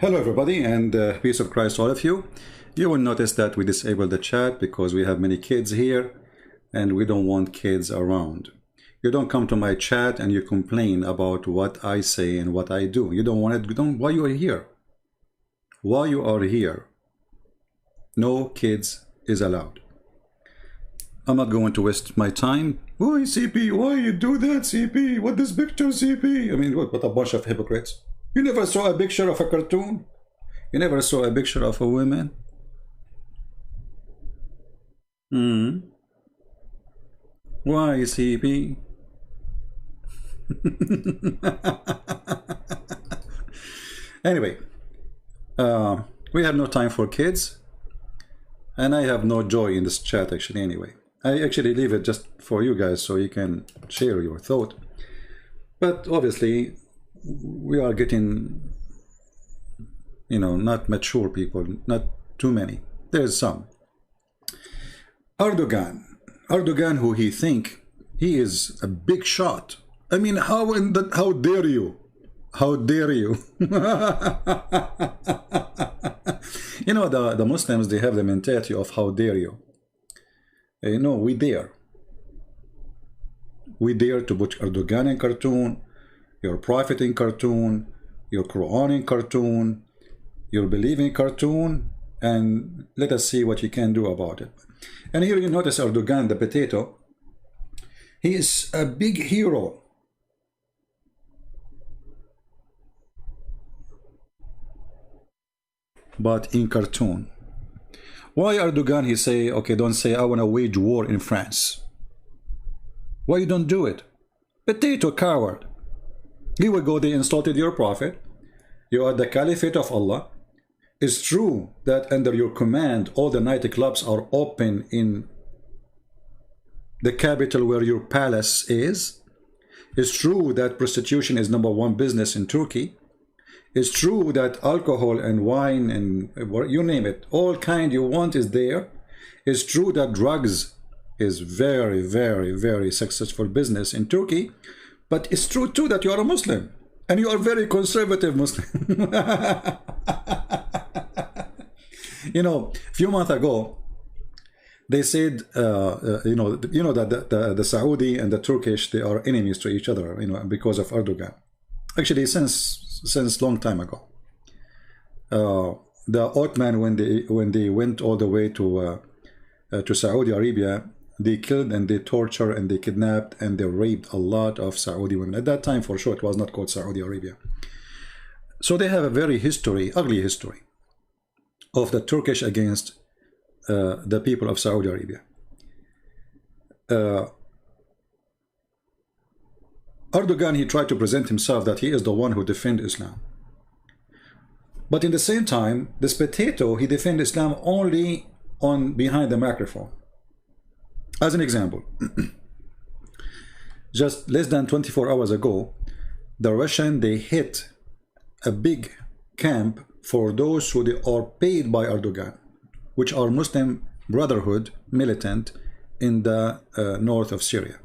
Hello everybody, and peace of Christ all of you. You will notice that we disabled the chat because we have many kids here and we don't want kids around. You don't come to my chat and you complain about what I say and what I do. You don't want it. Why you are here? Why you are here? No kids is allowed. I'm not going to waste my time. Why CP? Why you do that, CP? What this picture, CP? I mean, what a bunch of hypocrites. You never saw a picture of a cartoon? You never saw a picture of a woman? Why, CP? Anyway, we have no time for kids, and I have no joy in this chat actually anyway. I actually leave it just for you guys so you can share your thought. But obviously, we are getting, not mature people, not too many. There's some. Erdogan, who he think he is a big shot. I mean, how dare you? How dare you? The Muslims, they have the mentality of how dare you. No, we dare. We dare to put Erdogan in cartoon, your prophet in cartoon, your Quran in cartoon, your believing cartoon, and let us see what you can do about it. And here you notice Erdogan, the potato. He is a big hero. But in cartoon. Why Erdogan, he say, okay, don't say I want to wage war in France. Why you don't do it? Potato coward. You will go, they insulted your prophet. You are the caliphate of Allah. It's true that under your command, all the nightclubs are open in the capital where your palace is. It's true that prostitution is #1 business in Turkey. It's true that alcohol and wine and you name it, all kind you want is there. It's true that drugs is very, very, very successful business in Turkey. But it's true too that you are a Muslim and you are very conservative Muslim. A few months ago, they said, that the Saudi and the Turkish, they are enemies to each other, because of Erdogan. Actually, since long time ago. The Ottoman, when they went all the way to Saudi Arabia, they killed and they tortured and they kidnapped and they raped a lot of Saudi women. At that time, for sure, it was not called Saudi Arabia. So they have a very ugly history of the Turkish against the people of Saudi Arabia. Erdogan, he tried to present himself that he is the one who defends Islam. But in the same time, this potato, he defends Islam only behind the microphone. As an example, just less than 24 hours ago, the Russian, they hit a big camp for those who they are paid by Erdogan, which are Muslim Brotherhood militant in the north of Syria.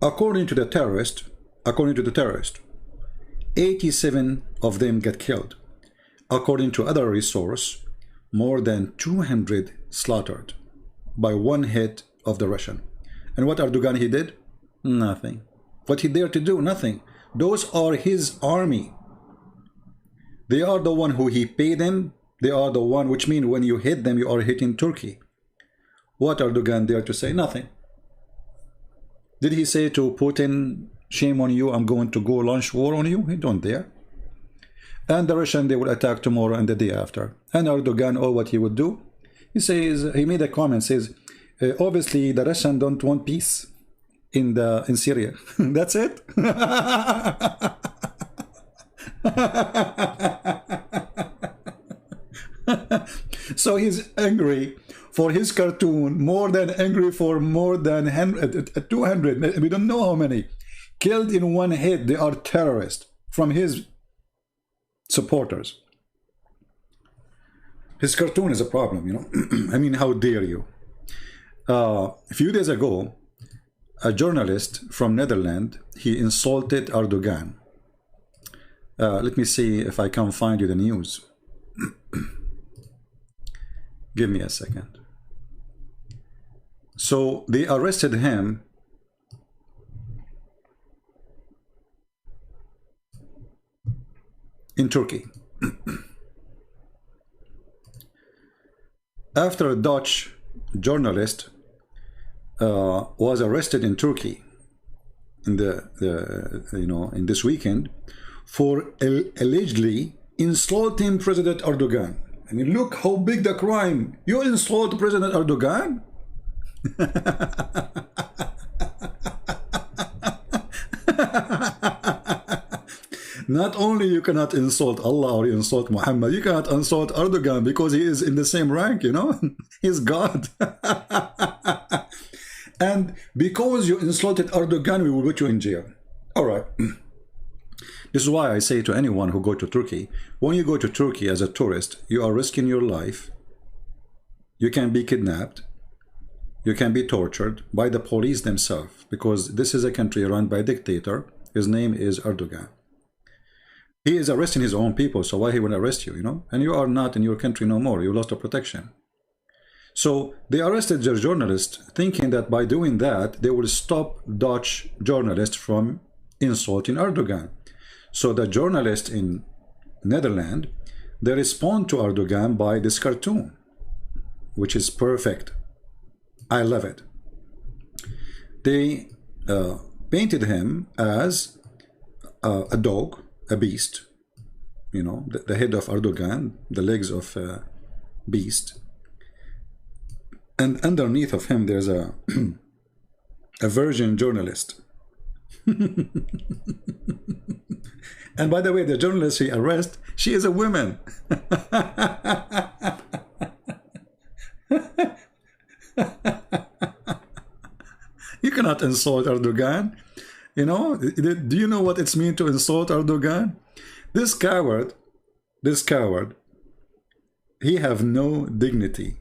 According to the terrorist, 87 of them get killed. According to other resource, more than 200 slaughtered by one hit of the Russian. And what Erdogan he did? Nothing. What he dared to do? Nothing. Those are his army. They are the one who he paid them. They are the one, which means when you hit them, you are hitting Turkey. What Erdogan dared to say? Nothing. Did he say to Putin, shame on you, I'm going to go launch war on you? He don't dare. And the Russian, they will attack tomorrow and the day after. And Erdogan, what he would do, he says, he made a comment, says, obviously the Russian don't want peace in Syria. That's it. So he's angry for his cartoon, more than angry for more than 200, we don't know how many, killed in one hit. They are terrorists from his supporters. His cartoon is a problem, I mean, how dare you? A few days ago, a journalist from Netherlands, he insulted Erdogan. Let me see if I can find you the news. Give me a second. So they arrested him in Turkey after a Dutch journalist was arrested in Turkey in in this weekend for allegedly insulting President Erdogan. I mean, look how big the crime. You insult President Erdogan? Not only you cannot insult Allah or insult Muhammad, you cannot insult Erdogan because he is in the same rank, you know. He's God. And because you insulted Erdogan, we will put you in jail. All right. This is why I say to anyone who go to Turkey, when you go to Turkey as a tourist, you are risking your life. You can be kidnapped. You can be tortured by the police themselves, because this is a country run by a dictator. His name is Erdogan. He is arresting his own people, so why he will arrest you, you know? And you are not in your country no more. You lost your protection. So they arrested their journalist, thinking that by doing that, they will stop Dutch journalists from insulting Erdogan. So the journalists in Netherlands, they respond to Erdogan by this cartoon, which is perfect. I love it. They painted him as a dog, a beast, you know, the head of Erdogan, the legs of a beast. And underneath of him, there's a virgin journalist. And by the way, the journalist he arrested, she is a woman. You cannot insult Erdogan. You know, do you know what it's mean to insult Erdogan? This coward, he have no dignity.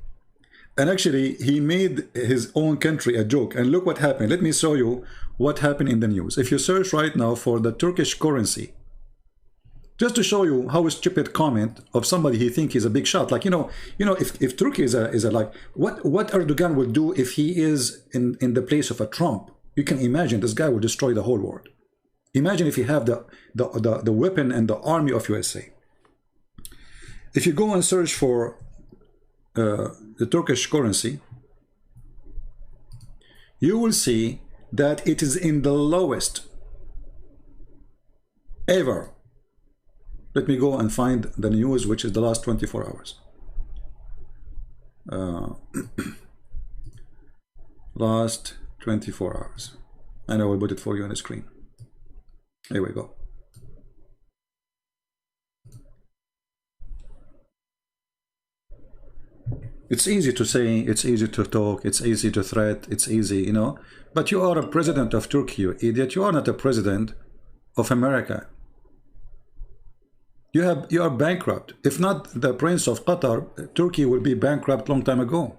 And actually, he made his own country a joke. And look what happened. Let me show you what happened in the news. If you search right now for the Turkish currency, just to show you how a stupid comment of somebody he think is a big shot. Like, if Turkey is a like, what Erdogan would do if he is in the place of a Trump? You can imagine this guy will destroy the whole world. Imagine if you have the weapon and the army of USA. If you go and search for the Turkish currency, you will see that it is in the lowest ever. Let me go and find the news, which is the last 24 hours. Last 24 hours. And I will put it for you on the screen. Here we go. It's easy to say, it's easy to talk, it's easy to threat, it's easy, you know. But you are a president of Turkey, you idiot. You are not a president of America. You are bankrupt. If not the Prince of Qatar, Turkey will be bankrupt long time ago.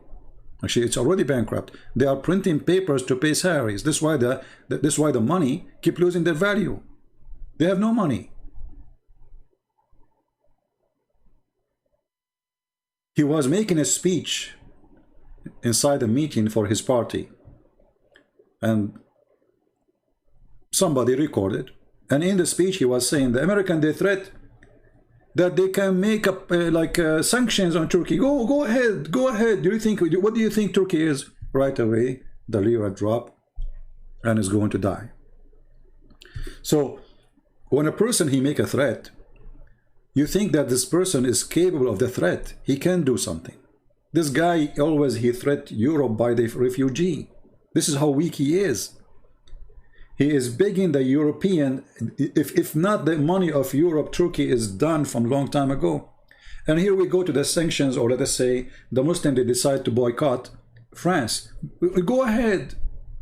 Actually, it's already bankrupt. They are printing papers to pay salaries. This is why the money keep losing their value. They have no money. He was making a speech inside a meeting for his party, and somebody recorded. And in the speech, he was saying the American they threat that they can make up sanctions on Turkey. Go ahead, go ahead. What do you think Turkey is? Right away, the lira drop and is going to die. So when a person he make a threat, you think that this person is capable of the threat. He can do something. This guy always he threat Europe by the refugee. This is how weak he is. He is begging the European, if not the money of Europe, Turkey is done from a long time ago. And here we go to the sanctions, or let us say the Muslims, they decide to boycott France. Go ahead,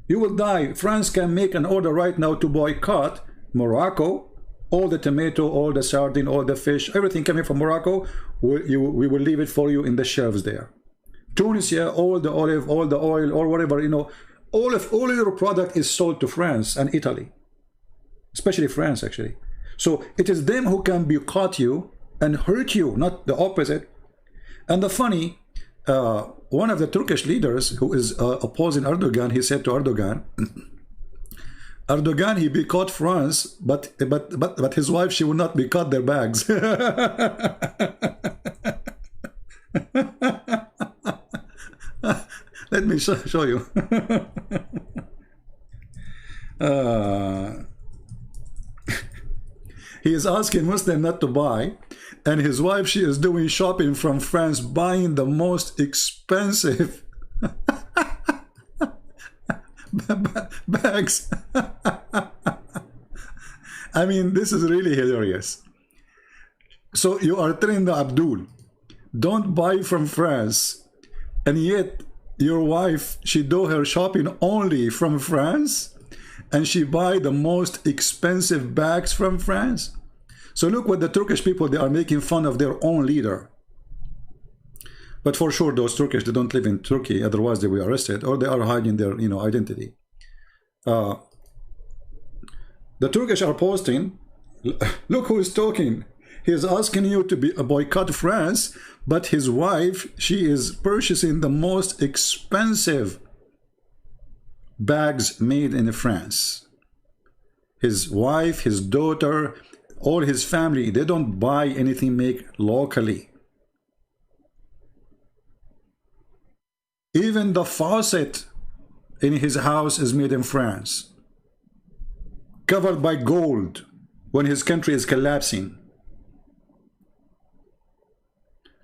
you will die. France can make an order right now to boycott Morocco. All the tomato, all the sardine, all the fish, everything coming from Morocco, we will leave it for you in the shelves there. Tunisia, all the olive, all the oil, or whatever, you know, all your product is sold to France and Italy, especially France, actually. So it is them who can boycott you and hurt you, not the opposite. And the funny, one of the Turkish leaders who is opposing Erdogan, he said to Erdogan, Erdogan, he boycott France, but his wife, she will not boycott their bags. Let me show you. He is asking Muslim not to buy, and his wife, she is doing shopping from France, buying the most expensive bags. I mean, this is really hilarious. So you are telling the Abdul, don't buy from France, and yet your wife, she do her shopping only from France, and she buy the most expensive bags from France. So look what the Turkish people, they are making fun of their own leader. But for sure, those Turkish, they don't live in Turkey, otherwise they will be arrested, or they are hiding their, identity. The Turkish are posting, look who is talking. He is asking you to boycott France, but his wife, she is purchasing the most expensive bags made in France. His wife, his daughter, all his family, they don't buy anything made locally. Even the faucet in his house is made in France, covered by gold when his country is collapsing.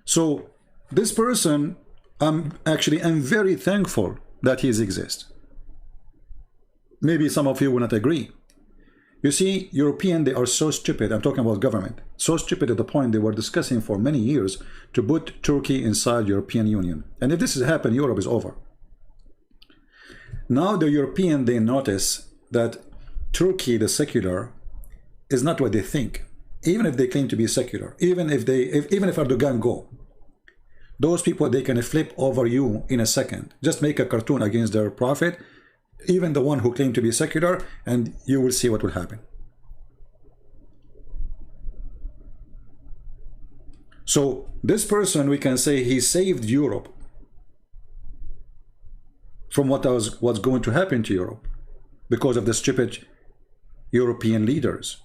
So this person, I'm very thankful that he exists. Maybe some of you will not agree. You see, European, they are so stupid. I'm talking about government. So stupid at the point they were discussing for many years to put Turkey inside European Union. And if this has happened, Europe is over. Now the European, they notice that Turkey, the secular, is not what they think. Even if they claim to be secular, even if Erdogan go, those people, they can flip over you in a second. Just make a cartoon against their prophet, even the one who claimed to be secular, and you will see what will happen. So this person, we can say he saved Europe from what's going to happen to Europe because of the stupid European leaders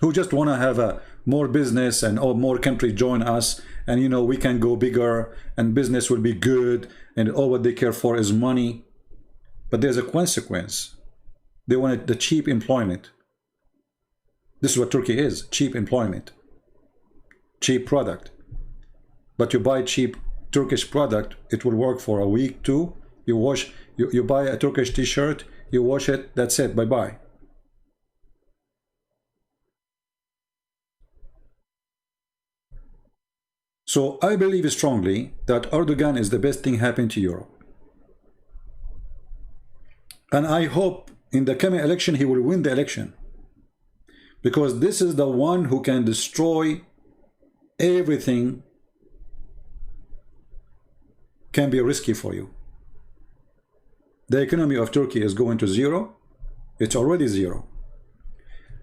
who just want to have more business and more countries join us, and we can go bigger and business will be good, and all what they care for is money. But there's a consequence. They wanted the cheap employment. This is what Turkey is, cheap employment, cheap product. But you buy cheap Turkish product, it will work for a week, two. You buy a Turkish t-shirt, you wash it, that's it, bye-bye. So I believe strongly that Erdogan is the best thing happening to Europe. And I hope in the coming election he will win the election, because this is the one who can destroy everything. Can be risky for you. The economy of Turkey is going to zero. It's already zero.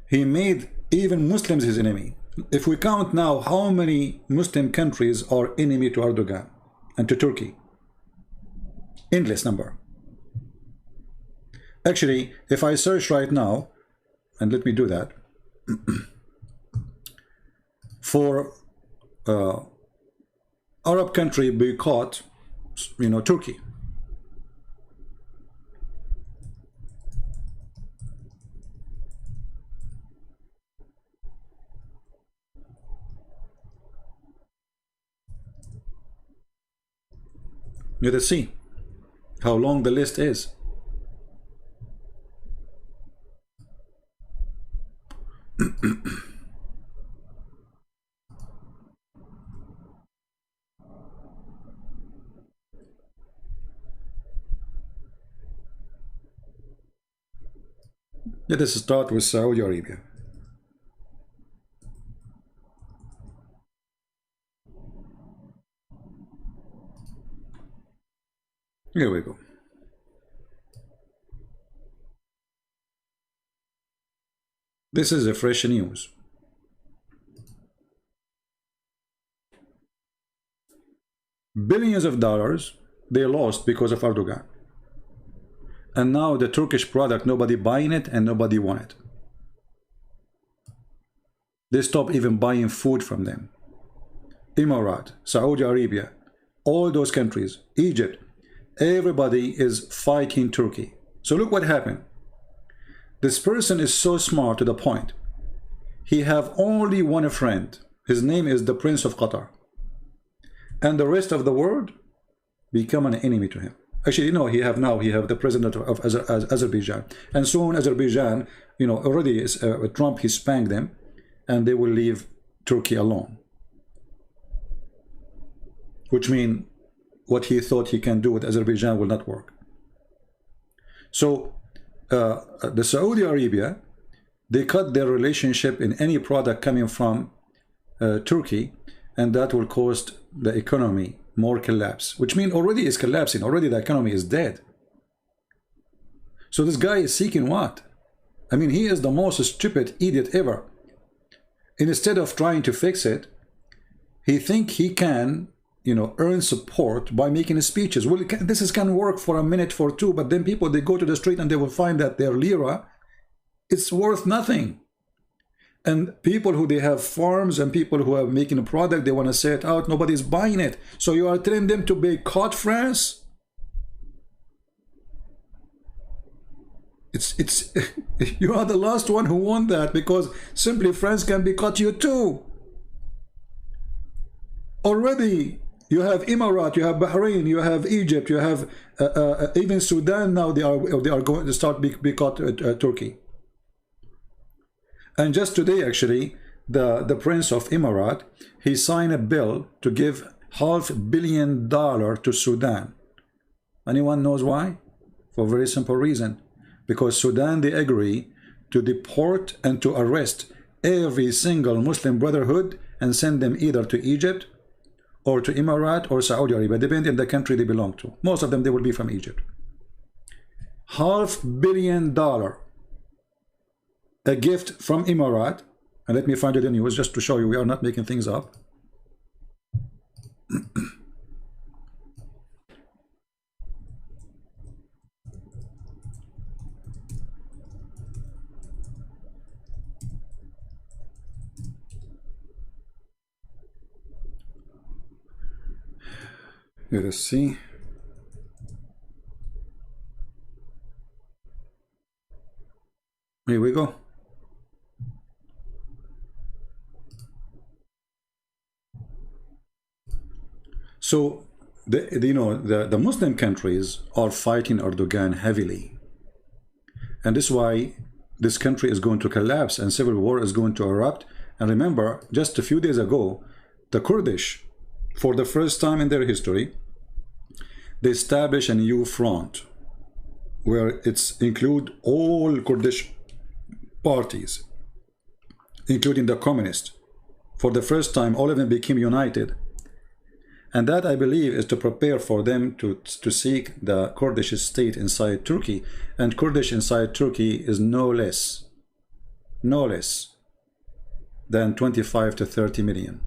He made even Muslims his enemy. If we count now how many Muslim countries are enemy to Erdogan and to Turkey, endless number. Actually, if I search right now, and let me do that, for Arab country boycott, Turkey. Let us see how long the list is. Let us start with Saudi Arabia. Here we go. This is a fresh news. Billions of dollars they lost because of Erdogan. And now the Turkish product, nobody buying it and nobody want it. They stop even buying food from them. Emirat, Saudi Arabia, all those countries, Egypt, everybody is fighting Turkey. So look what happened. This person is so smart to the point. He have only one friend. His name is the Prince of Qatar. And the rest of the world become an enemy to him. Actually, you know, he have the president of Azerbaijan. And soon Azerbaijan, you know, already is, Trump, he spanked them. And they will leave Turkey alone. Which means what he thought he can do with Azerbaijan will not work. So the Saudi Arabia, they cut their relationship in any product coming from Turkey, and that will cost the economy more collapse, which means already is collapsing, already the economy is dead. So this guy is seeking what? I mean, he is the most stupid idiot ever. And instead of trying to fix it, he think he can, you know, earn support by making speeches. Well, this can work for a minute, for two, but then people, they go to the street and they will find that their lira, it's worth nothing. And people who they have farms and people who are making a product, they want to sell it out, nobody's buying it. So you are telling them to boycott France? It's you are the last one who want that, because simply France can boycott you too. Already you have Emirat, you have Bahrain, you have Egypt, you have even Sudan now. They are going to start boycott Turkey. And just today, actually, the Prince of Emirat, he signed a bill to give $500 million to Sudan. Anyone knows why? For a very simple reason. Because Sudan, they agree to deport and to arrest every single Muslim Brotherhood and send them either to Egypt or to Emirat or Saudi Arabia, depending on the country they belong to. Most of them, they will be from Egypt. $500 million. A gift from Emirat. And let me find you the news just to show you we are not making things up. Let us see. Here we go. So the Muslim countries are fighting Erdogan heavily, and this is why this country is going to collapse and civil war is going to erupt. And remember, just a few days ago, the Kurdish, for the first time in their history, they established a new front where it's include all Kurdish parties, including the communists. For the first time, all of them became united. And that, I believe, is to prepare for them to seek the Kurdish state inside Turkey. And Kurdish inside Turkey is no less than 25 to 30 million.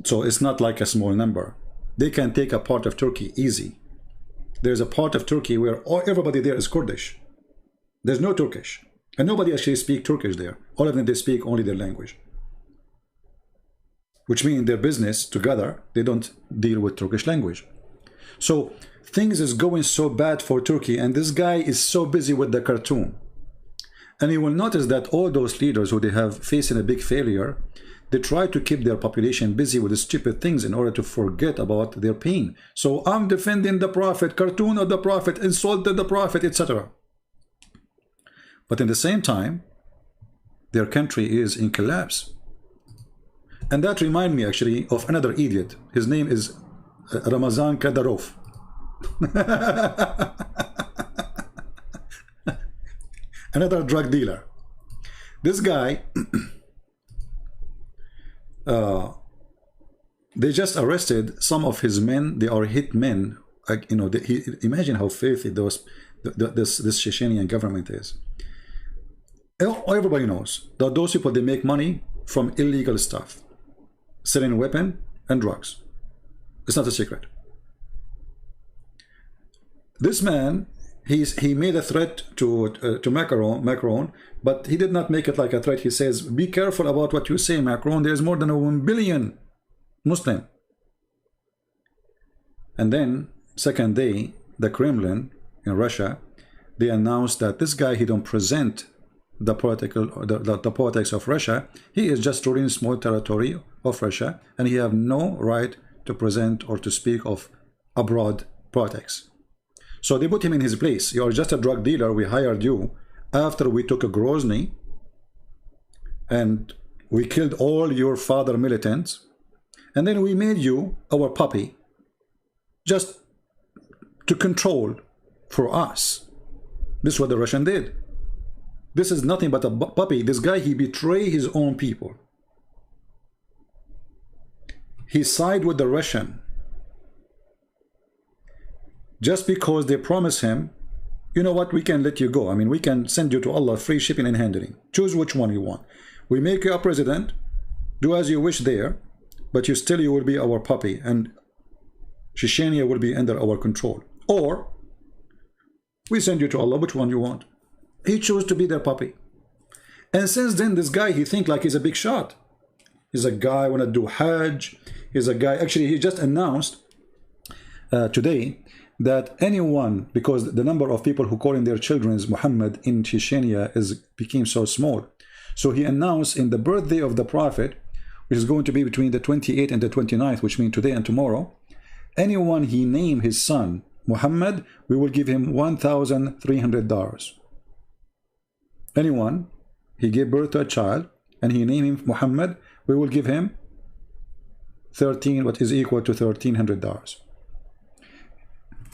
So it's not like a small number. They can take a part of Turkey easy. There's a part of Turkey where everybody there is Kurdish. There's no Turkish. And nobody actually speaks Turkish there. All of them, they speak only their language. Which means their business together, they don't deal with Turkish language. So things is going so bad for Turkey, and this guy is so busy with the cartoon. And you will notice that all those leaders who they have facing a big failure, they try to keep their population busy with stupid things in order to forget about their pain. So I'm defending the prophet, cartoon of the prophet, insulted the prophet, etc. But in the same time, their country is in collapse. And that reminds me actually of another idiot. His name is Ramazan Kadyrov. Another drug dealer. This guy, they just arrested some of his men. They are hit men. Imagine how filthy this Chechenian government is. Everybody knows that those people, they make money from illegal stuff, selling weapon and drugs. It's not a secret. This man, he made a threat to Macron, but he did not make it like a threat. He says, be careful about what you say, Macron. There's more than 1 billion Muslim. And then second day, the Kremlin in Russia, they announced that this guy, he don't present the politics of Russia. He is just ruling small territory of Russia, and he have no right to present or to speak of abroad politics. So they put him in his place. You are just a drug dealer. We hired you after we took a Grozny and we killed all your father militants, and then we made you our puppy just to control for us. This is what the Russian did. This is nothing but a puppy. This guy, he betrayed his own people. He sided with the Russian just because they promise him, you know what, we can let you go. I mean, we can send you to Allah, free shipping and handling. Choose which one you want. We make you a president, do as you wish there, but you will be our puppy, and Chechnya will be under our control. Or we send you to Allah, which one you want. He chose to be their puppy. And since then, this guy, he think like he's a big shot. He's a guy wanna do Hajj. He's a guy, actually, he just announced today that anyone, because the number of people who call in their children Muhammad in Chechnya became so small. So he announced in the birthday of the Prophet, which is going to be between the 28th and the 29th, which means today and tomorrow, anyone he name his son Muhammad, we will give him $1,300. Anyone he gave birth to a child and he named him Muhammad, we will give him what is equal to $1,300.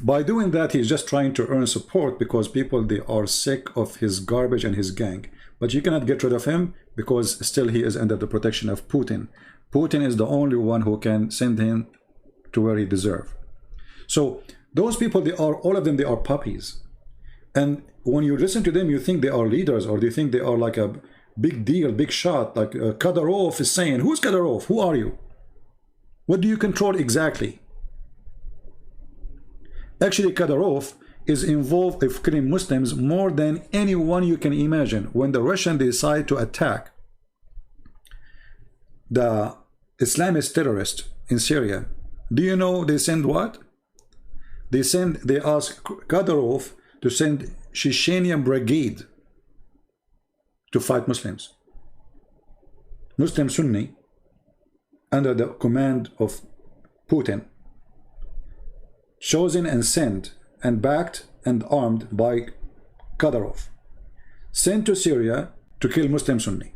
By doing that, he's just trying to earn support because people, they are sick of his garbage and his gang. But you cannot get rid of him because still he is under the protection of Putin. Putin is the only one who can send him to where he deserves. So those people, all of them, they are puppies. And when you listen to them, you think they are leaders, or they think they are like a big deal, big shot, like Kadyrov is saying, who's Kadyrov? Who are you? What do you control exactly? Actually, Kadyrov is involved in killing Muslims more than anyone you can imagine. When the Russians decide to attack the Islamist terrorists in Syria, do you know they send what? They ask Kadyrov to send Chechenian brigade to fight Muslims. Muslim Sunni, under the command of Putin, chosen and sent and backed and armed by Kadyrov, sent to Syria to kill Muslim Sunni.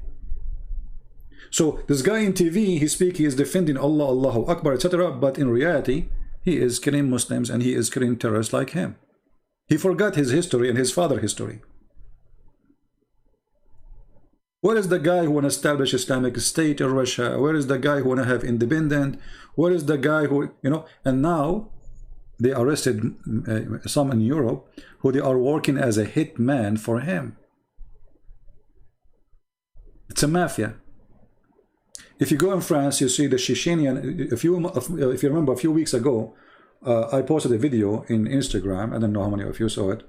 So this guy in TV, he is defending Allah, Allahu Akbar, etc. But in reality, he is killing Muslims and he is killing terrorists like him. He forgot his history and his father's history. Where is the guy who want to establish Islamic State in Russia? Where is the guy who want to have independent? Where is the guy who, you know? And now they arrested some in Europe who they are working as a hitman for him. It's a mafia. If you go in France, you see the Chechenian. If you remember, a few weeks ago, I posted a video in Instagram. I don't know how many of you saw it,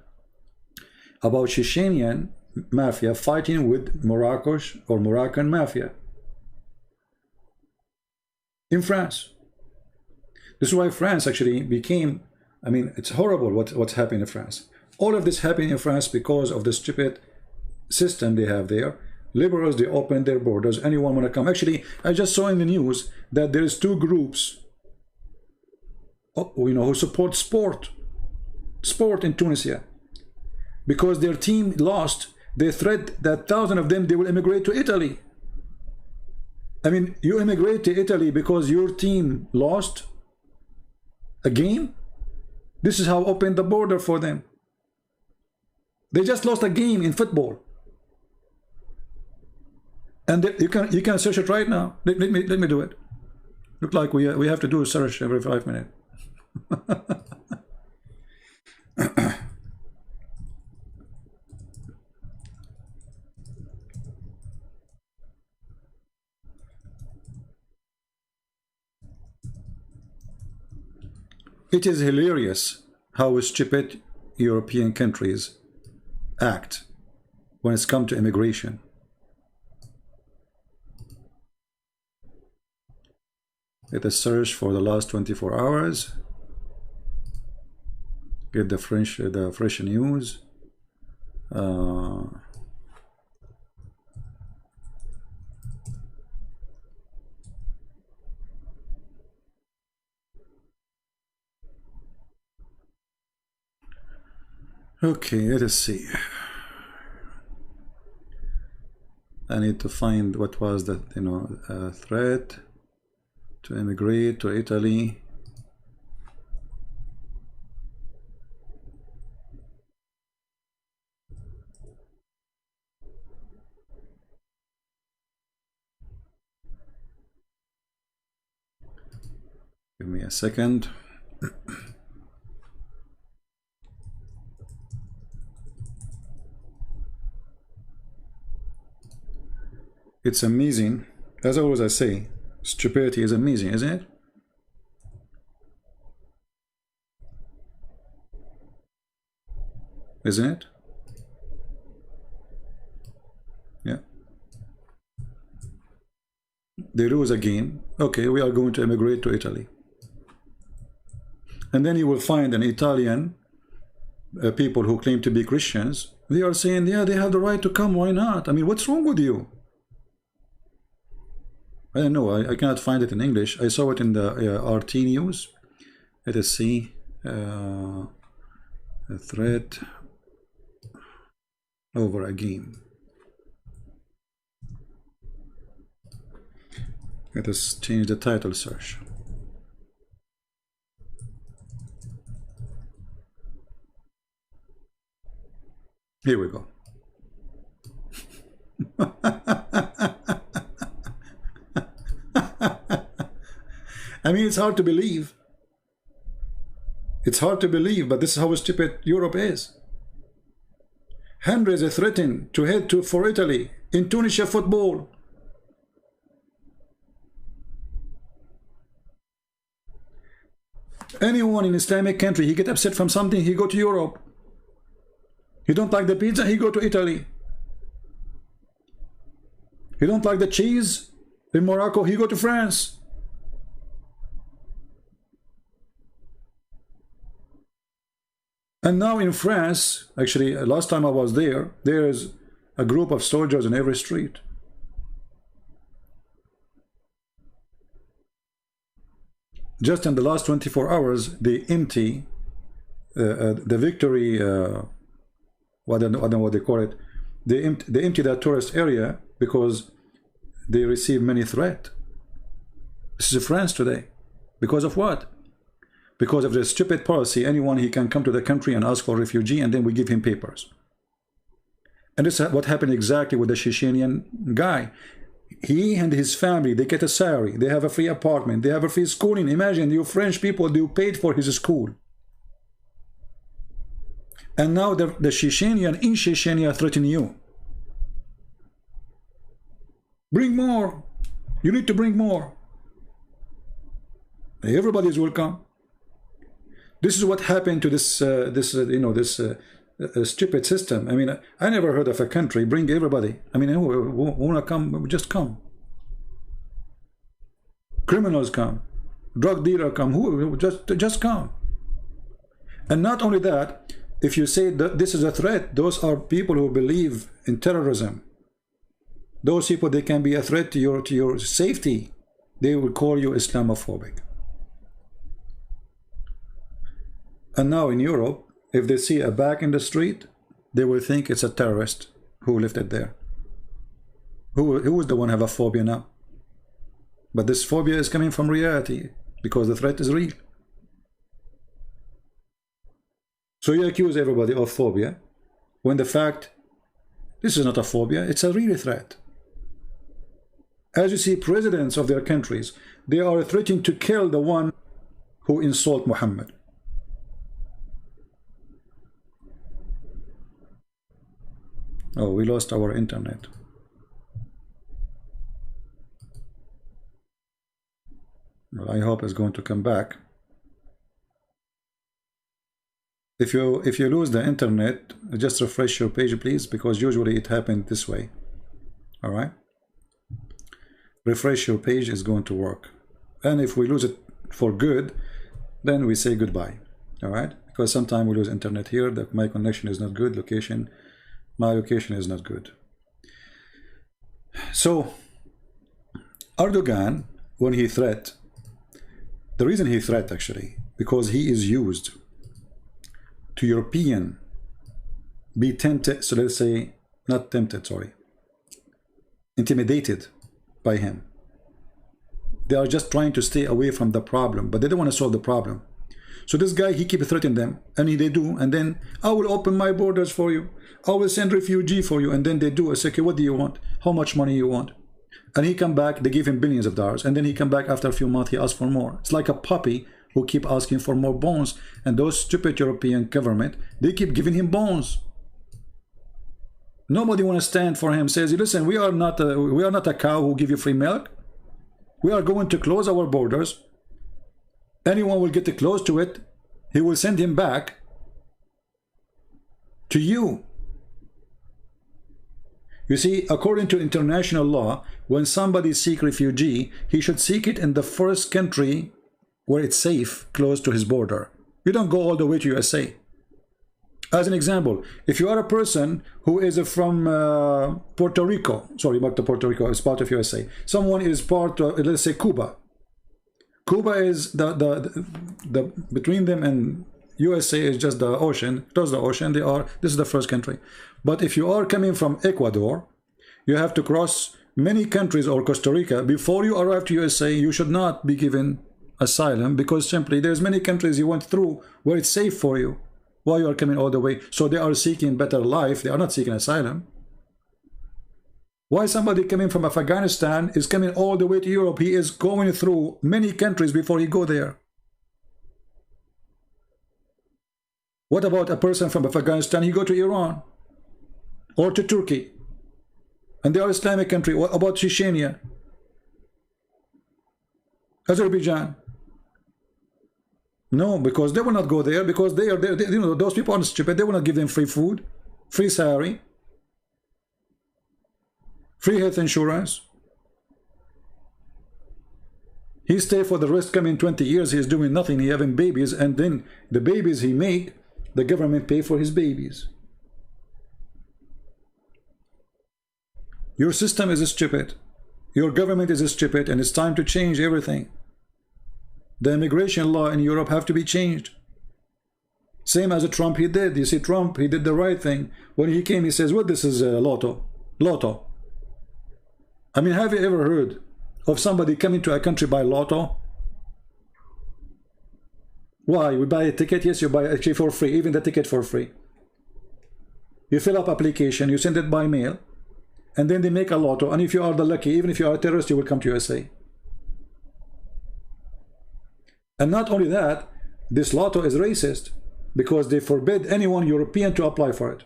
about Chechenian mafia fighting with Moroccan mafia in France. This is why France actually became, I mean, it's horrible what's happening in France. All of this happening in France because of the stupid system they have there. Liberals, they open their borders. Anyone want to come? Actually, I just saw in the news that there is 2 groups, who support sport in Tunisia. Because their team lost, they threat that 1,000 of them, they will immigrate to Italy. I mean, you immigrate to Italy because your team lost a game? This is how open the border for them. They just lost a game in football. And you can search it right now. Let me do it. Look like we have to do a search every 5 minutes. It is hilarious how stupid European countries act when it's come to immigration. Get a search for the last 24 hours. Get the fresh news. Okay, let us see. I need to find what was the threat to immigrate to Italy. Give me a second. It's amazing. As always I say, stupidity is amazing, isn't it? Isn't it? Yeah. They lose a game. Okay, we are going to immigrate to Italy. And then you will find an Italian people who claim to be Christians. They are saying, yeah, they have the right to come. Why not? I mean, what's wrong with you? I don't know. I cannot find it in English. I saw it in the RT news. Let us see. A threat over a game. Let us change the title search. Here we go. I mean, it's hard to believe. It's hard to believe, but this is how stupid Europe is. Hundreds are threatening to head for Italy in Tunisia football. Anyone in Islamic country, he get upset from something, he go to Europe. He don't like the pizza, he go to Italy. He don't like the cheese in Morocco, he go to France. And now in France, actually, last time I was there, there is a group of soldiers in every street. Just in the last 24 hours, they empty the victory, I don't know what they call it. They empty that tourist area because they receive many threats. This is France today. Because of what? Because of the stupid policy, anyone he can come to the country and ask for refugee, and then we give him papers. And this is what happened exactly with the Chechenian guy. He and his family, they get a salary, they have a free apartment, they have a free schooling. Imagine you French people, they paid for his school. And now the Chechenian in Chechenia threaten you. Bring more. You need to bring more. Everybody is welcome. This is what happened to this stupid system. I mean, I never heard of a country bring everybody. I mean, who wanna come, just come. Criminals come, drug dealer come, who just come. And not only that, if you say that this is a threat, those are people who believe in terrorism. Those people, they can be a threat to your safety. They will call you Islamophobic. And now in Europe, if they see a bag in the street, they will think it's a terrorist who left it there. Who is the one who have a phobia now? But this phobia is coming from reality because the threat is real. So you accuse everybody of phobia when the fact, this is not a phobia, it's a real threat. As you see, presidents of their countries, they are threatening to kill the one who insult Muhammad. Oh, we lost our internet. Well, I hope it's going to come back. if you lose the internet, just refresh your page, please, because usually it happened this way. All right, refresh your page is going to work, and if we lose it for good, then we say goodbye. All right, because sometimes we lose internet here, that my connection is not good, my location is not good. So Erdogan, when he threat, the reason he threat actually, because he is used to European be tempted, so let's say not tempted, sorry, intimidated by him. They are just trying to stay away from the problem, but they don't want to solve the problem. So this guy, he keep threatening them, and they do, and then I will open my borders for you, I will send refugee for you, and then they do. I say, okay, what do you want? How much money you want? And he come back, they give him billions of dollars, and then he come back after a few months, he asks for more. It's like a puppy who keep asking for more bones, and those stupid European government, they keep giving him bones. Nobody want to stand for him, says, listen, we are not a cow who give you free milk. We are going to close our borders. Anyone will get close to it, he will send him back to you. You see, according to international law, when somebody seek refugee, he should seek it in the first country where it's safe, close to his border. You don't go all the way to USA. As an example, if you are a person who is from Puerto Rico, sorry, not Puerto Rico, it's part of USA. Someone is part of, let's say, Cuba. Cuba is the between them and USA is just the ocean, close the ocean. This is the first country. But if you are coming from Ecuador, you have to cross many countries or Costa Rica before you arrive to USA. You should not be given asylum because simply there's many countries you went through where it's safe for you while you are coming all the way. So they are seeking better life. They are not seeking asylum. Why somebody coming from Afghanistan is coming all the way to Europe? He is going through many countries before he go there. What about a person from Afghanistan? He go to Iran or to Turkey, and they are Islamic country. What about Chechnya, Azerbaijan? No, because they will not go there, because they you know, those people are stupid. They will not give them free food, free salary, free health insurance. He stay for the rest coming 20 years. He is doing nothing. He having babies, and then the babies he make, the government pay for his babies. Your system is stupid. Your government is stupid, and it's time to change everything. The immigration law in Europe have to be changed. Same as Trump he did. You see, Trump, he did the right thing. When he came, he says, well, this is a lotto. Lotto. I mean, have you ever heard of somebody coming to a country by lotto? Why? You buy a ticket? Yes, you buy actually for free, even the ticket for free. You fill up application, you send it by mail, and then they make a lotto. And if you are the lucky, even if you are a terrorist, you will come to USA. And not only that, this lotto is racist because they forbid anyone European to apply for it.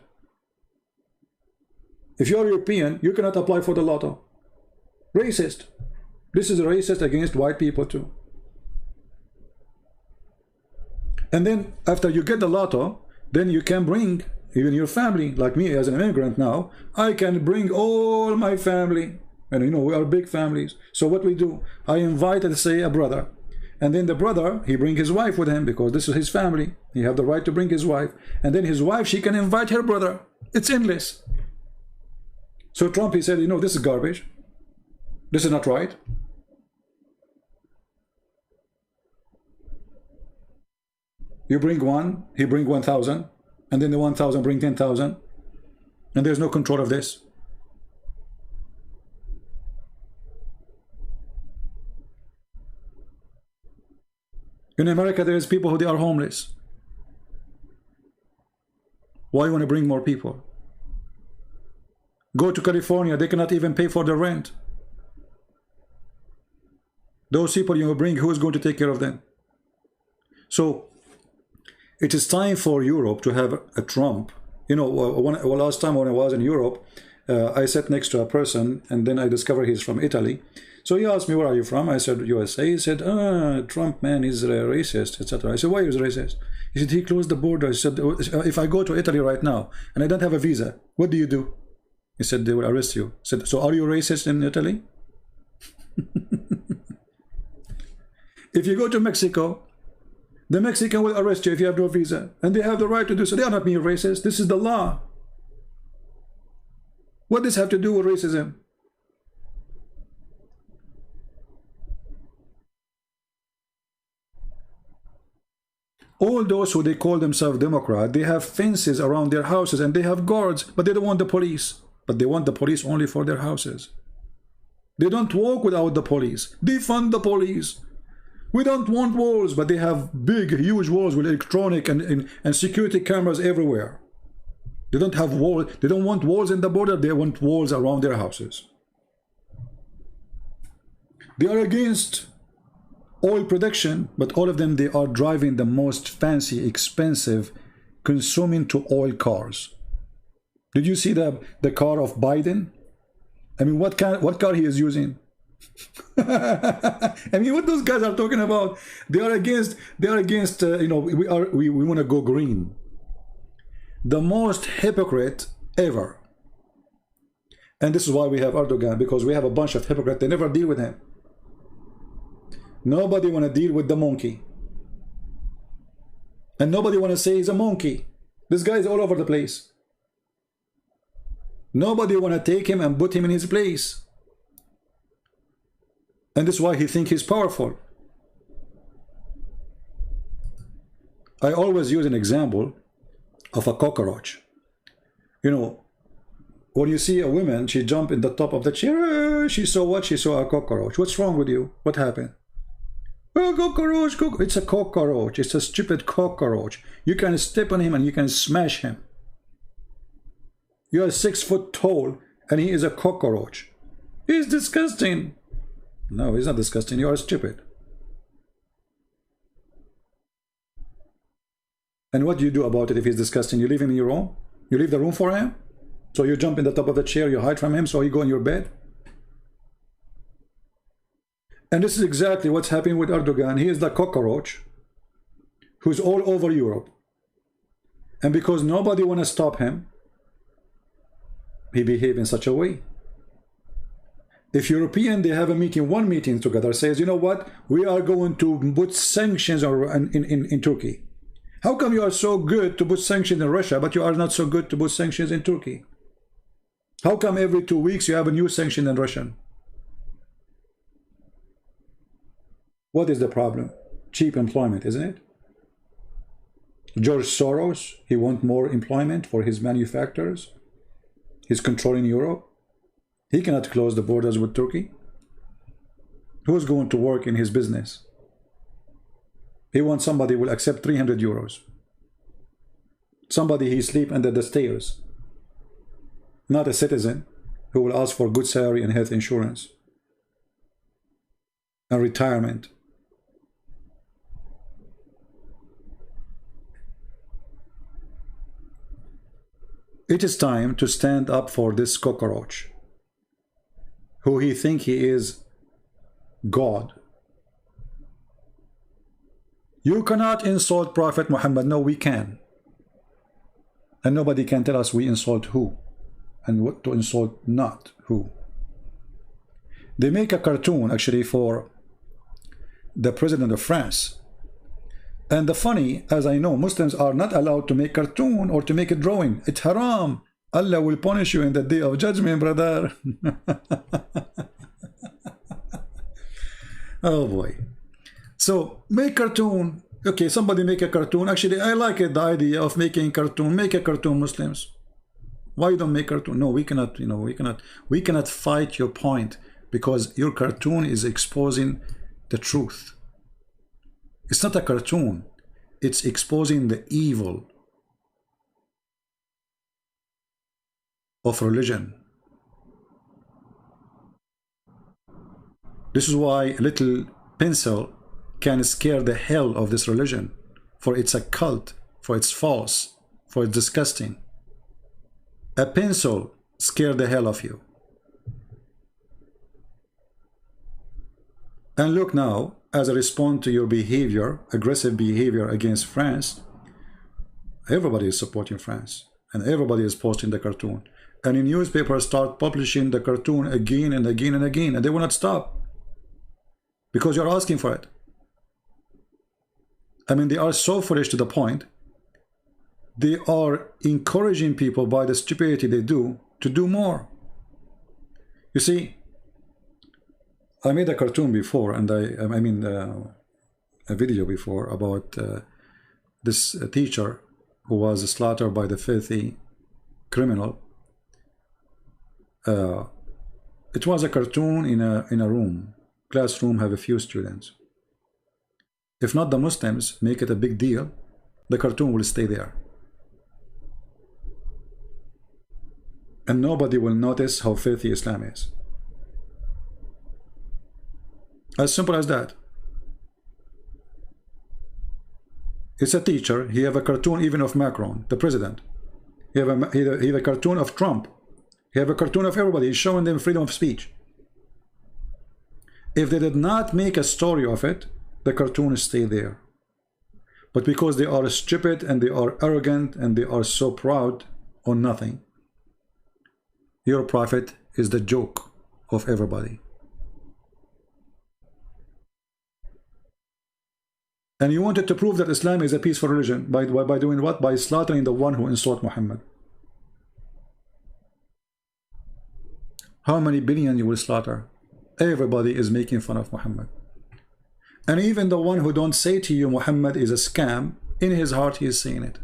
If you are European, you cannot apply for the lotto. Racist. This is racist against white people too. And then after you get the lotto, then you can bring even your family. Like me as an immigrant now, I can bring all my family. And you know, we are big families. So what we do, I invite, let's say, a brother. And then the brother, he bring his wife with him because this is his family. He have the right to bring his wife. And then his wife, she can invite her brother. It's endless. So Trump, he said, you know, this is garbage. This is not right. You bring one, he bring 1,000, and then the 1,000 bring 10,000, and there's no control of this. In America, there is people who they are homeless. Why you want to bring more people? Go to California, they cannot even pay for the rent. Those people you bring, who is going to take care of them? So it is time for Europe to have a Trump. You know, last time when I was in Europe, I sat next to a person, and then I discovered he's from Italy. So he asked me, where are you from? I said, USA. He said, Trump, man, he's a racist, etc. I said, why is he racist? He said, he closed the border. He said, if I go to Italy right now and I don't have a visa, what do you do? He said, they will arrest you. I said, so are you racist in Italy? If you go to Mexico, the Mexican will arrest you if you have no visa. And they have the right to do so. They are not being racist. This is the law. What does this have to do with racism? All those who they call themselves Democrat, they have fences around their houses and they have guards, but they don't want the police. But they want the police only for their houses. They don't walk without the police. They fund the police. We don't want walls, but they have big, huge walls with electronic and security cameras everywhere. They don't have walls. They don't want walls in the border. They want walls around their houses. They are against oil production, but all of them, they are driving the most fancy, expensive, consuming to oil cars. Did you see the car of Biden? I mean, what car he is using? I mean, what those guys are talking about? They are against. You know, we want to go green. The most hypocrite ever. And this is why we have Erdogan, because we have a bunch of hypocrites. They never deal with him. Nobody want to deal with the monkey. And nobody want to say he's a monkey. This guy is all over the place. Nobody want to take him and put him in his place. And this is why he thinks he's powerful. I always use an example of a cockroach. You know, when you see a woman, she jump in the top of the chair. She saw what? She saw a cockroach. What's wrong with you? What happened? Oh, cockroach. It's a cockroach. It's a stupid cockroach. You can step on him and you can smash him. You are 6 foot tall and he is a cockroach. He's disgusting. No, he's not disgusting. You are stupid. And what do you do about it if he's disgusting? You leave him in your room? You leave the room for him? So you jump in the top of the chair, you hide from him, so you go in your bed? And this is exactly what's happening with Erdogan. He is the cockroach who's all over Europe. And because nobody want to stop him, he behaves in such a way. If European, they have a meeting, one meeting together, says, you know what, we are going to put sanctions in Turkey. How come you are so good to put sanctions in Russia, but you are not so good to put sanctions in Turkey? How come every 2 weeks you have a new sanction in Russia? What is the problem? Cheap employment, isn't it? George Soros, he wants more employment for his manufacturers. He's controlling Europe. He cannot close the borders with Turkey. Who's going to work in his business? He wants somebody who will accept 300 euros. Somebody he sleep under the stairs. Not a citizen who will ask for good salary and health insurance. And retirement. It is time to stand up for this cockroach, who he think he is God. You cannot insult Prophet Muhammad. No, we can. And nobody can tell us we insult who and what to insult not who. They make a cartoon actually for the president of France. And the funny, as I know, Muslims are not allowed to make cartoon or to make a drawing. It's haram. Allah will punish you in the day of judgment, brother. Oh boy. So make cartoon. Okay, somebody make a cartoon. Actually, I like it, the idea of making cartoon. Make a cartoon, Muslims. Why you don't make cartoon? No, we cannot, you know, we cannot fight your point because your cartoon is exposing the truth. It's not a cartoon. It's exposing the evil of religion. This is why a little pencil can scare the hell of this religion, for it's a cult, for it's false, for it's disgusting. A pencil scare the hell of you. And look now, as a response to your behavior, aggressive behavior against France, everybody is supporting France. And everybody is posting the cartoon. And the newspapers start publishing the cartoon again and again and again. And they will not stop. Because you're asking for it. I mean, they are so foolish to the point. They are encouraging people by the stupidity they do to do more. You see, I made a cartoon before, and I mean a video before about this teacher who was slaughtered by the filthy criminal. It was a cartoon in a room. Classroom have a few students. If not the Muslims make it a big deal, the cartoon will stay there. And nobody will notice how filthy Islam is. As simple as that. It's a teacher. He have a cartoon even of Macron, the president. He have a cartoon of Trump. He have a cartoon of everybody. He's showing them freedom of speech. If they did not make a story of it, the cartoon stay there. But because they are stupid and they are arrogant and they are so proud on nothing, your prophet is the joke of everybody. And you wanted to prove that Islam is a peaceful religion by doing what? By slaughtering the one who insulted Muhammad. How many billion you will slaughter? Everybody is making fun of Muhammad. And even the one who don't say to you Muhammad is a scam, in his heart he is saying it.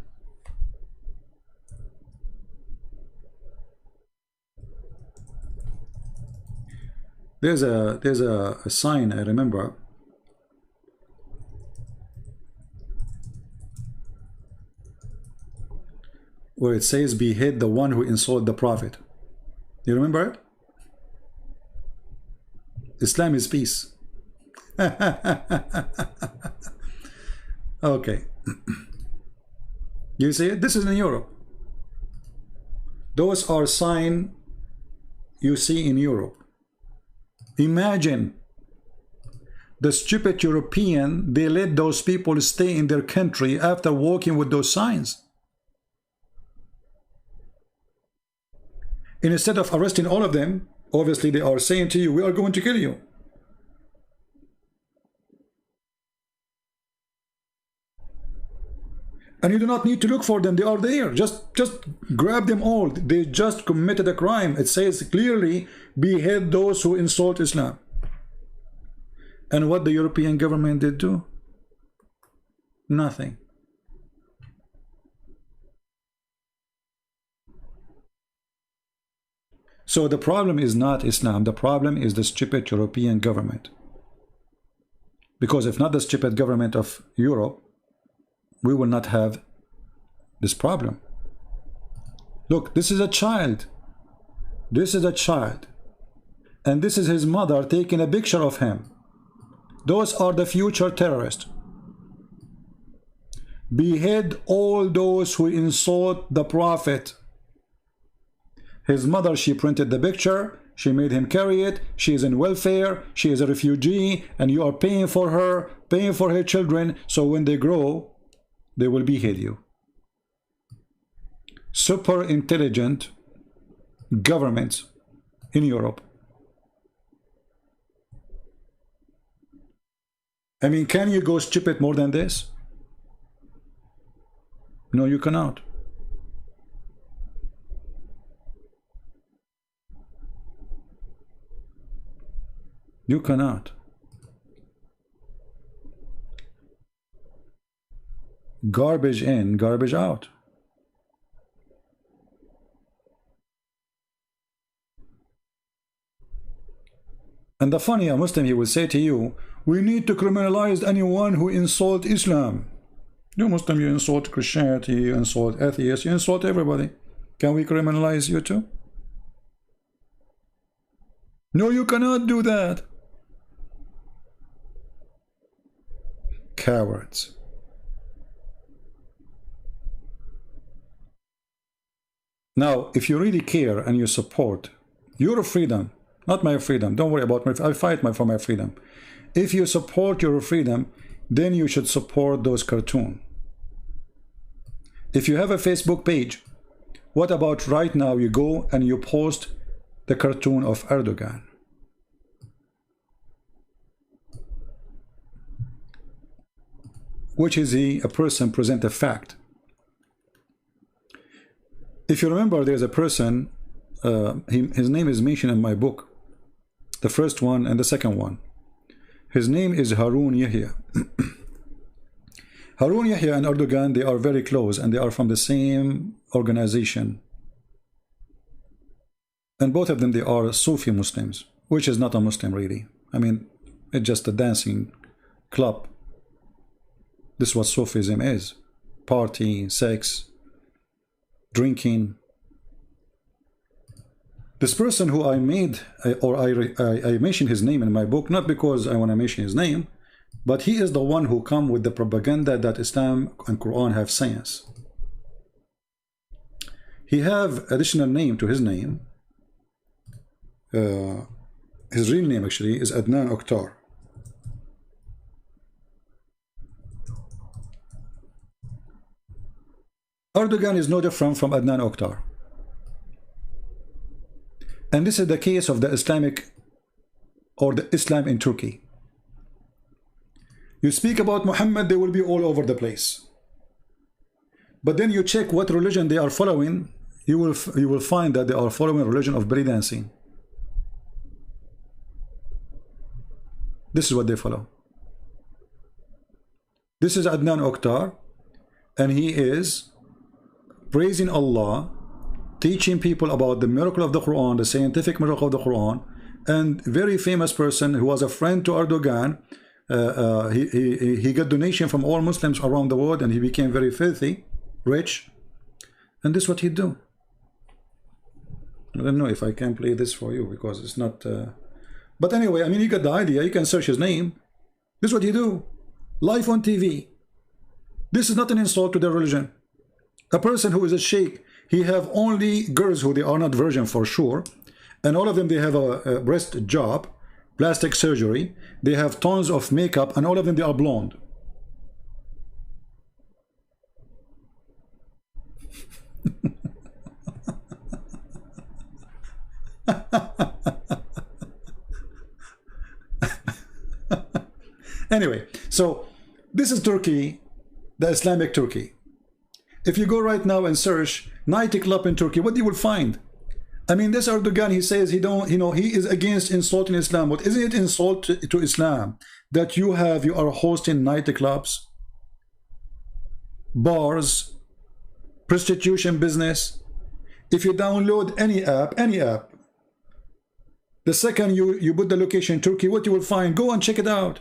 There's a sign I remember. Where it says, behead the one who insulted the Prophet. You remember it? Islam is peace. Okay. You see it? This is in Europe. Those are signs you see in Europe. Imagine the stupid European, they let those people stay in their country after walking with those signs. And instead of arresting all of them, obviously they are saying to you, we are going to kill you. And you do not need to look for them, they are there. Just grab them all. They just committed a crime. It says clearly, behead those who insult Islam. And what the European government did do? Nothing. So the problem is not Islam. The problem is the stupid European government. Because if not the stupid government of Europe, we will not have this problem. Look, this is a child. This is a child. And this is his mother taking a picture of him. Those are the future terrorists. Behead all those who insult the Prophet. His mother, she printed the picture. She made him carry it. She is in welfare. She is a refugee. And you are paying for her, paying for her children. So when they grow, they will behead you. Super intelligent governments in Europe. I mean, can you go stupid more than this? No, you cannot. You cannot. Garbage in, garbage out. And the funny, a Muslim, he will say to you, we need to criminalize anyone who insults Islam. You Muslim, you insult Christianity, you insult atheists, you insult everybody. Can we criminalize you too? No, you cannot do that. Cowards. Now, if you really care and you support your freedom Not my freedom. Don't worry about my. I fight for my freedom. If you support your freedom, then you should support those cartoons. If you have a Facebook page, what about right now you go and you post the cartoon of Erdogan? Which is he a person present a fact. If you remember, there's a person, his name is mentioned in my book, the first one and the second one. His name is Harun Yahya. Harun Yahya and Erdogan, they are very close and they are from the same organization. And both of them, they are Sufi Muslims, which is not a Muslim really. I mean, it's just a dancing club. This is what Sufism is. Party, sex, drinking. This person who I made, or I mentioned his name in my book, not because I want to mention his name, but he is the one who come with the propaganda that Islam and Quran have science. He have additional name to his name. His real name actually is Adnan Oktar. Erdogan is no different from Adnan Oktar. And this is the case of the Islamic or the Islam in Turkey. You speak about Muhammad, they will be all over the place. But then you check what religion they are following, you will find that they are following a religion of belly dancing. This is what they follow. This is Adnan Oktar, and he is praising Allah, teaching people about the miracle of the Quran, the scientific miracle of the Quran, and very famous person who was a friend to Erdogan. He got donation from all Muslims around the world, and he became very filthy, rich, and this is what he do. I don't know if I can play this for you because it's not. But anyway, I mean, you got the idea. You can search his name. This is what he do, live on TV. This is not an insult to their religion. A person who is a sheikh, he have only girls who they are not virgin for sure, and all of them they have a breast job, plastic surgery, they have tons of makeup, and all of them they are blonde. Anyway, so this is Turkey, the Islamic Turkey. If you go right now and search nightclub in Turkey, what you will find? I mean, this Erdogan, he says he don't, you know, he is against insulting Islam. But isn't it insult to Islam that you are hosting nightclubs, bars, prostitution business? If you download any app, the second you put the location Turkey, what you will find? Go and check it out.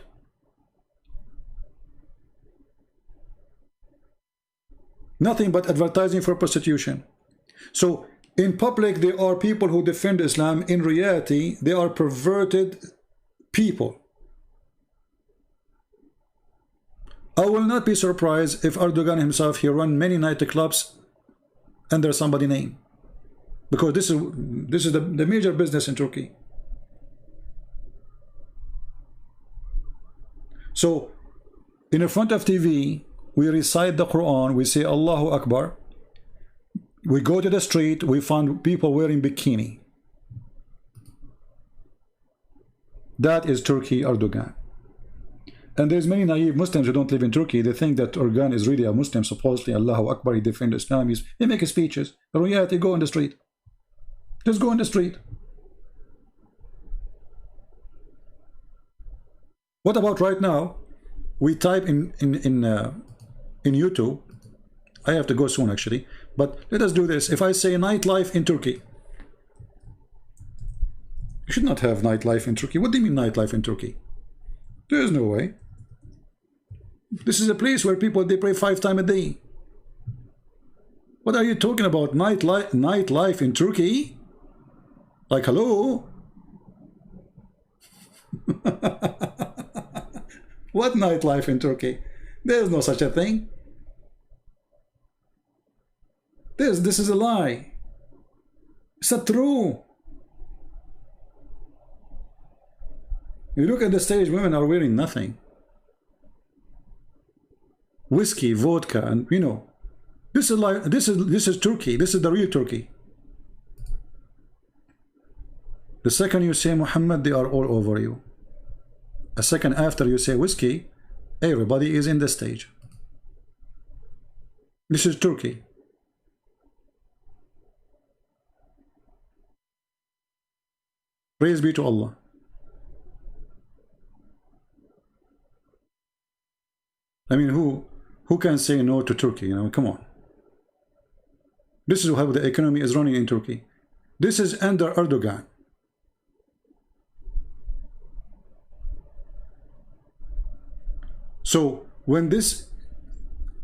Nothing but advertising for prostitution. So in public, there are people who defend Islam. In reality, they are perverted people. I will not be surprised if Erdogan himself, he run many nightclubs under somebody's name, because this is the major business in Turkey. So in front of TV, we recite the Quran, we say Allahu Akbar. We go to the street, we find people wearing bikini. That is Turkey, Erdogan. And there's many naive Muslims who don't live in Turkey. They think that Erdogan is really a Muslim, supposedly Allahu Akbar, he defends Islam, he makes speeches. In reality, go on the street. Just go on the street. What about right now? We type in YouTube. I have to go soon actually, but let us do this. If I say nightlife in Turkey, you should not have nightlife in Turkey. What do you mean nightlife in Turkey? There is no way. This is a place where people, they pray 5 times a day. What are you talking about? Nightlife in Turkey? Like, hello? What nightlife in Turkey? There is no such a thing. This is a lie. It's not true. You look at the stage, women are wearing nothing. Whiskey, vodka, and you know, this is like this is Turkey. This is the real Turkey. The second you say Muhammad, they are all over you. A second after you say whiskey, everybody is in the stage. This is Turkey. Praise be to Allah. I mean, who can say no to Turkey? You know, come on. This is how the economy is running in Turkey. This is under Erdogan. So when this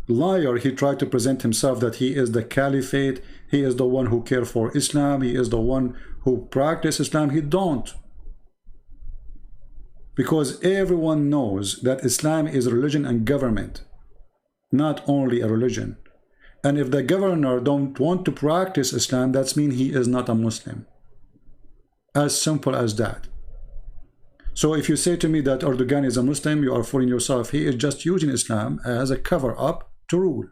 liar, he tried to present himself that he is the caliphate, he is the one who cares for Islam, he is the one who practices Islam, he don't. Because everyone knows that Islam is religion and government, not only a religion. And if the governor don't want to practice Islam, that means he is not a Muslim. As simple as that. So if you say to me that Erdogan is a Muslim, you are fooling yourself. He is just using Islam as a cover-up to rule.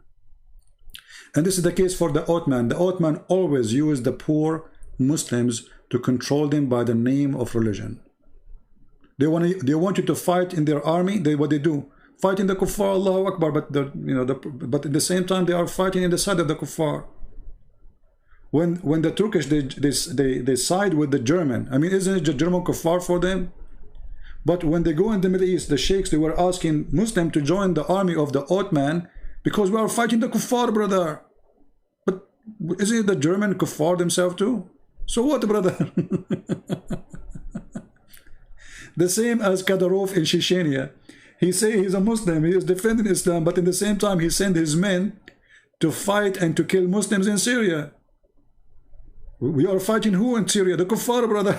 And this is the case for the Ottoman. The Ottoman always used the poor Muslims to control them by the name of religion. They want you to fight in their army. What they do? Fighting the kuffar, Allahu Akbar, but but at the same time they are fighting in the side of the kuffar. When the Turkish they side with the German, I mean, isn't it the German kuffar for them? But when they go in the Middle East, the sheikhs, they were asking Muslim to join the army of the Ottoman because we are fighting the kuffar, brother. But isn't it the German kuffar themselves too? So what, brother? The same as Kadyrov in Chechnya. He say he's a Muslim, he is defending Islam, but in the same time he sent his men to fight and to kill Muslims in Syria. We are fighting who in Syria? The kuffar, brother.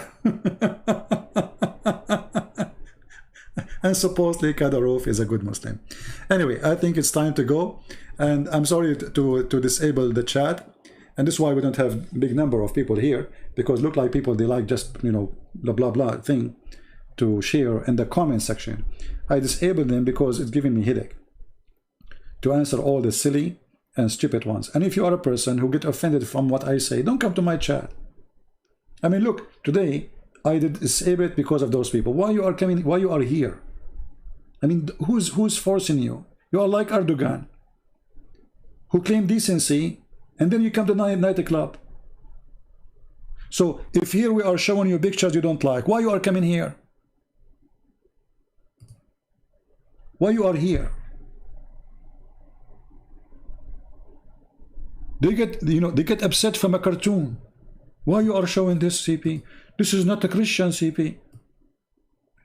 And supposedly Kadyrov is a good Muslim. Anyway, I think it's time to go. And I'm sorry to disable the chat. And this is why we don't have big number of people here. Because look like people, they like just, you know, blah, blah, blah thing to share in the comment section. I disabled them because it's giving me headache to answer all the silly and stupid ones. And if you are a person who get offended from what I say, don't come to my chat. I mean, look, today I did disable it because of those people. Why you are coming? Why you are here? I mean, who's forcing you? You are like Erdogan, who claim decency, and then you come to nightclub. So if here we are showing you pictures you don't like, why you are coming here? Why you are here? They get upset from a cartoon. Why you are showing this, CP? This is not a Christian, CP.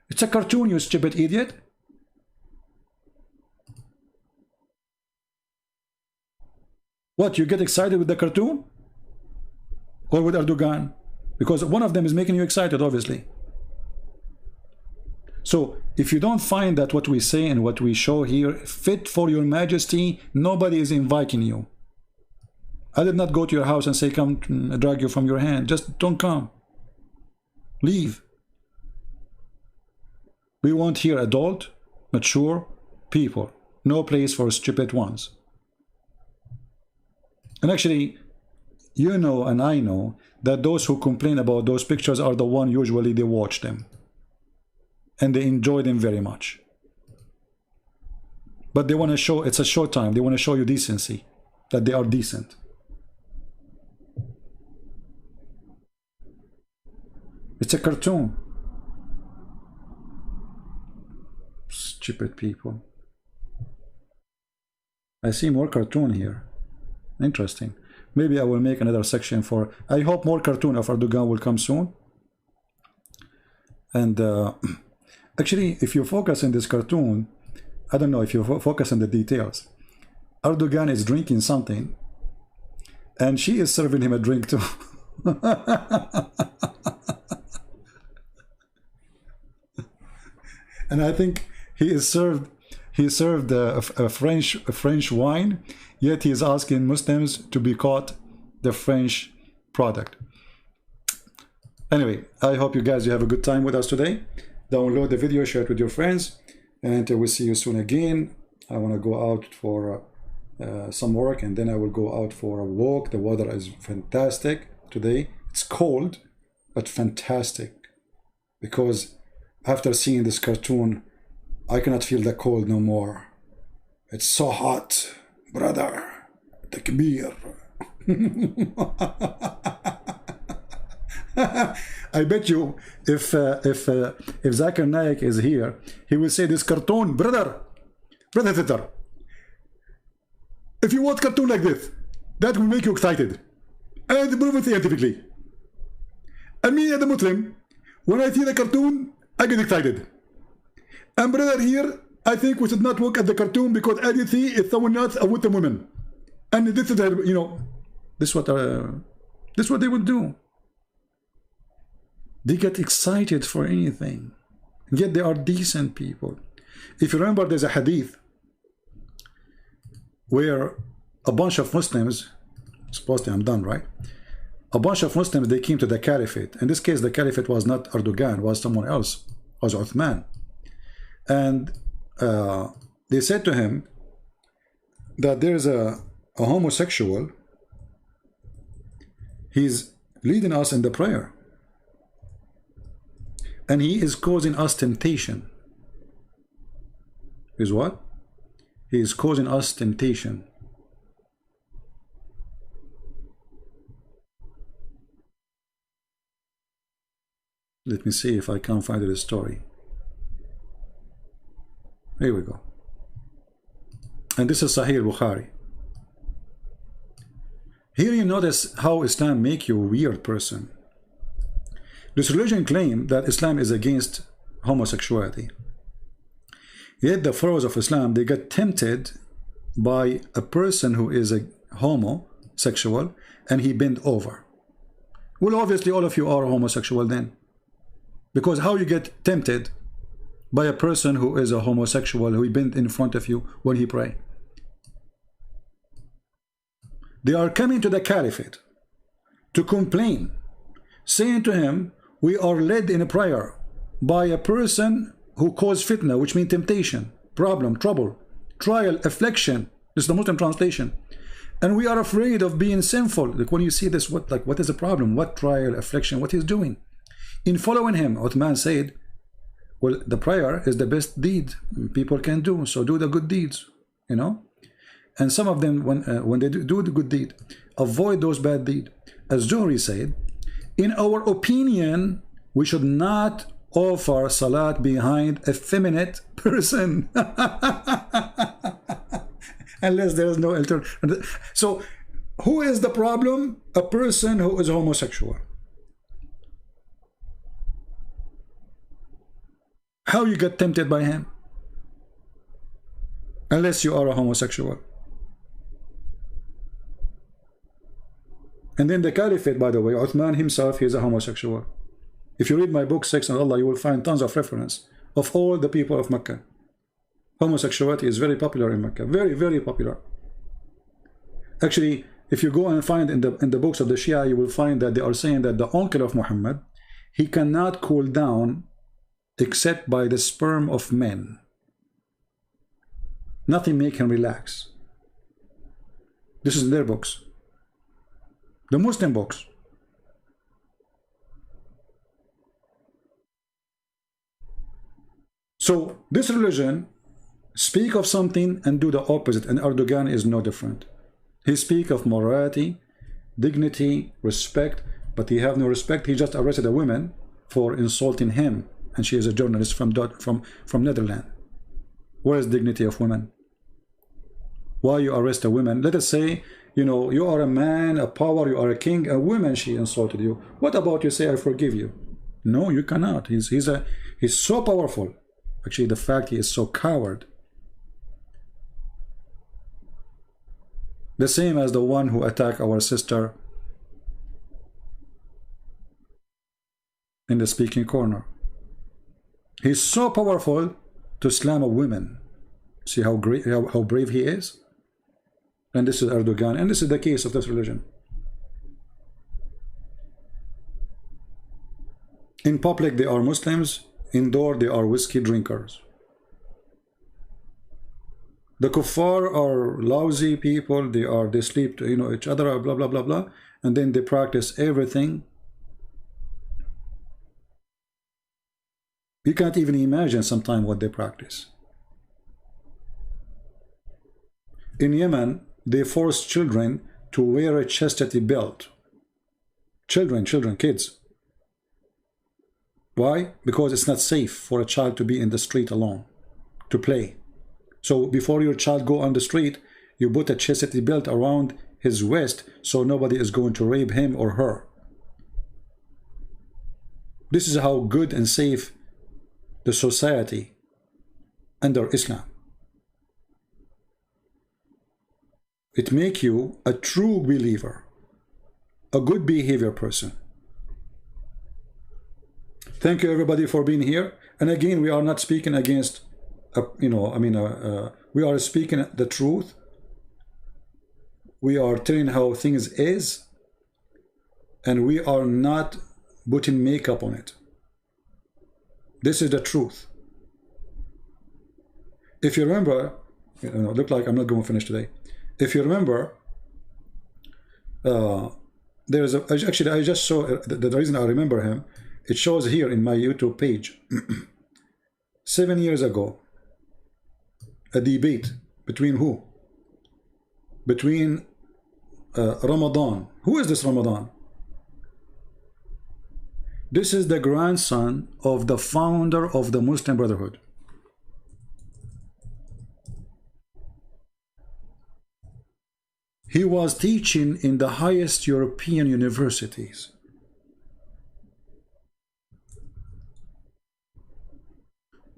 It's a cartoon, you stupid idiot. What, you get excited with the cartoon? Or with Erdogan? Because one of them is making you excited, obviously. So, if you don't find that what we say and what we show here fit for your majesty, nobody is inviting you. I did not go to your house and say, come drag you from your hand. Just don't come. Leave. We want here adult, mature people. No place for stupid ones. And actually, you know and I know that those who complain about those pictures are the one usually they watch them. And they enjoy them very much. But they want to show, it's a short time, they want to show you decency, that they are decent. It's a cartoon. Stupid people. I see more cartoon here. Interesting. Maybe I will make another section for, I hope more cartoon of Erdogan will come soon. And actually, if you focus on this cartoon, I don't know if you focus on the details. Erdogan is drinking something, and she is serving him a drink too. And I think he served a French wine, yet he is asking Muslims to boycott the French product. Anyway, I hope you guys have a good time with us today. download the video, share it with your friends, and we'll see you soon again. I want to go out for some work, and then I will go out for a walk. The weather is fantastic today. It's cold, but fantastic, because after seeing this cartoon, I cannot feel the cold no more. It's so hot, brother. Takbir. I bet you if Zakir Naik is here, he will say this cartoon, brother Titter, if you want cartoon like this, that will make you excited and prove it scientifically. And me as a Muslim, when I see the cartoon, I get excited. And brother here, I think we should not look at the cartoon, because as you see, it's someone else with a woman. And this is, you know, this is what they would do. They get excited for anything, yet they are decent people. If you remember, there's a hadith where a bunch of Muslims, supposedly I'm done, right? A bunch of Muslims, they came to the caliphate. In this case, the caliphate was not Erdogan, was someone else, was Uthman. And they said to him that there's a homosexual, he's leading us in the prayer, and he is causing us temptation. Is what? He is causing us temptation. Let me see if I can find the story. Here we go. And this is Sahih Bukhari. Here you notice how Islam make you a weird person. This religion claims that Islam is against homosexuality. Yet the followers of Islam, they get tempted by a person who is a homosexual, and he bend over. Well, obviously all of you are homosexual then. Because how you get tempted by a person who is a homosexual, who bend in front of you when he pray? They are coming to the caliphate to complain, saying to him, we are led in a prayer by a person who caused fitna, which means temptation, problem, trouble, trial, affliction. This is the Muslim translation. And we are afraid of being sinful. Like when you see this, what is the problem? What trial, affliction, what he's doing? In following him, Uthman said, well, the prayer is the best deed people can do, so do the good deeds, you know. And some of them, when they do the good deed, avoid those bad deeds. As Zuhri said, in our opinion, we should not offer salat behind a feminine person unless there is no alternative. So who is the problem? A person who is homosexual. How you get tempted by him? Unless you are a homosexual. And then the caliphate, by the way, Uthman himself, he is a homosexual. If you read my book, Sex and Allah, you will find tons of reference of all the people of Mecca. Homosexuality is very popular in Mecca. Very, very popular. Actually, if you go and find in the books of the Shia, you will find that they are saying that the uncle of Muhammad, he cannot cool down except by the sperm of men. Nothing make him relax. This is in their books. The Muslim books. So this religion speak of something and do the opposite, and Erdogan is no different. He speak of morality, dignity, respect, but he have no respect. He just arrested a woman for insulting him, and she is a journalist from Netherlands. Where is dignity of women? Why you arrest a woman? Let us say, you know, you are a man, a power, you are a king, a woman, she insulted you. What about you say, I forgive you? No, you cannot. He's so powerful. Actually, the fact he is so coward. The same as the one who attacked our sister in the speaking corner. He's so powerful to slam a woman. See how great, how brave he is? And this is Erdogan, and this is the case of this religion. In public, they are Muslims. Indoor, they are whiskey drinkers. The kuffar are lousy people. They sleep to, each other, blah blah blah blah, and then they practice everything. You can't even imagine sometimes what they practice. In Yemen, they force children to wear a chastity belt. Children, kids. Why? Because it's not safe for a child to be in the street alone, to play. So before your child go on the street, you put a chastity belt around his waist so nobody is going to rape him or her. This is how good and safe the society under Islam. It makes you a true believer, a good behavior person. Thank you everybody for being here. And again, we are not speaking against, we are speaking the truth. We are telling how things is, and we are not putting makeup on it. This is the truth. If you remember, look like I'm not going to finish today. If you remember, there's actually I just saw the reason I remember him. It shows here in my YouTube page. 7 years ago, a debate between who? Between Ramadan. Who is this Ramadan? This is the grandson of the founder of the Muslim Brotherhood. He was teaching in the highest European universities.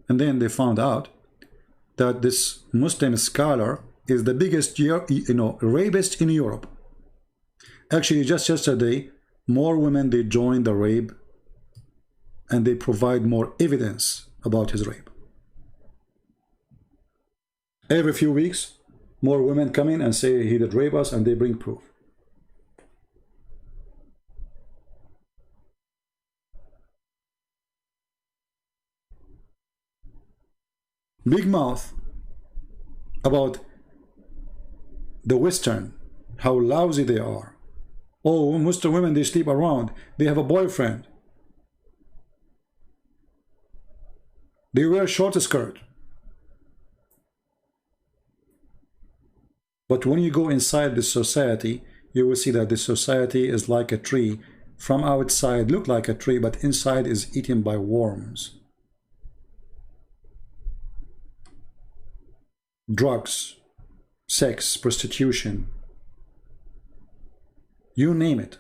And then they found out that this Muslim scholar is the biggest, rapist in Europe. Actually, just yesterday, more women, they joined the rape, and they provide more evidence about his rape. Every few weeks, more women come in and say he did rape us, and they bring proof. Big mouth about the Western, how lousy they are. Oh, Muslim women, they sleep around. They have a boyfriend. They wear short skirt. But when you go inside this society, you will see that this society is like a tree. From outside, look like a tree, but inside is eaten by worms. Drugs, sex, prostitution, you name it.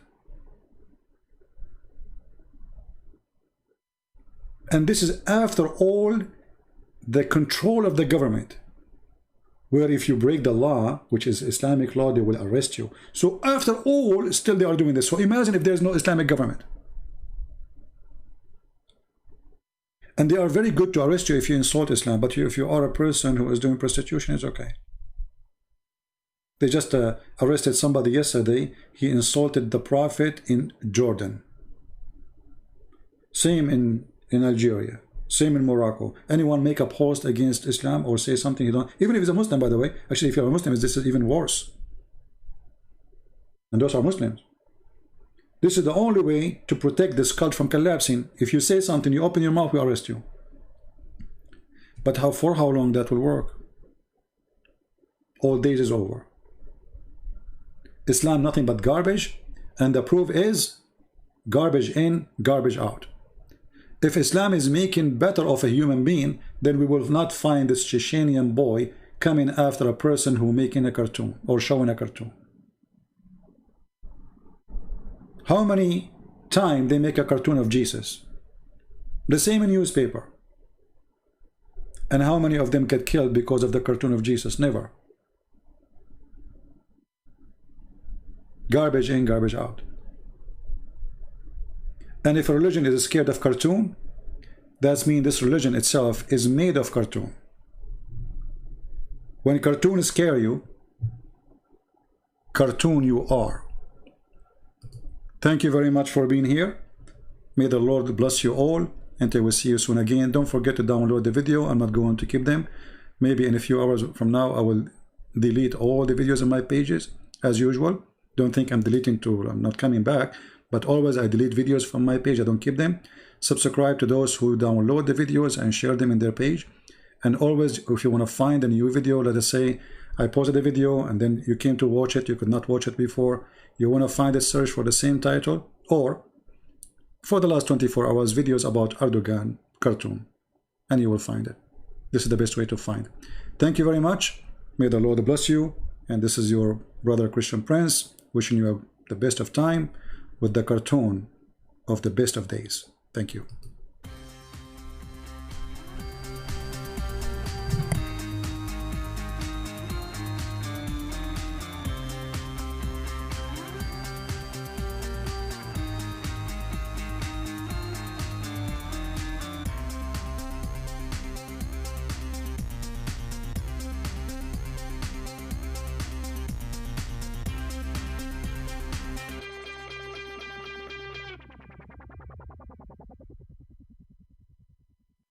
And this is after all the control of the government, where if you break the law, which is Islamic law, they will arrest you. So after all, still they are doing this. So imagine if there's no Islamic government. And they are very good to arrest you if you insult Islam, but if you are a person who is doing prostitution, it's okay. They just arrested somebody yesterday. He insulted the Prophet in Jordan. Same in Algeria. Same in Morocco. Anyone make a post against Islam or say something you don't, even if he's a Muslim, by the way. Actually, if you're a Muslim, this is even worse. And those are Muslims. This is the only way to protect this cult from collapsing. If you say something, you open your mouth, we arrest you. But for how long that will work? All days is over. Islam nothing but garbage, and the proof is garbage in, garbage out. If Islam is making better of a human being, then we will not find this Chechenian boy coming after a person who making a cartoon or showing a cartoon. How many times they make a cartoon of Jesus? The same in newspaper. And how many of them get killed because of the cartoon of Jesus? Never. Garbage in, garbage out. And if a religion is scared of cartoon, that means this religion itself is made of cartoon. When cartoons scare you, cartoon you are. Thank you very much for being here. May the Lord bless you all. Until we see you soon again, don't forget to download the video. I'm not going to keep them. Maybe in a few hours from now, I will delete all the videos on my pages as usual. Don't think I'm deleting I'm not coming back, but always I delete videos from my page. I don't keep them. Subscribe to those who download the videos and share them in their page. And always, if you want to find a new video, let us say I posted a video and then you came to watch it, you could not watch it before, you want to find a search for the same title, or for the last 24 hours videos about Erdogan cartoon, and you will find it. This is the best way to find. Thank you very much. May the Lord bless you. And this is your brother Christian Prince, wishing you the best of time with the cartoon of the best of days. Thank you.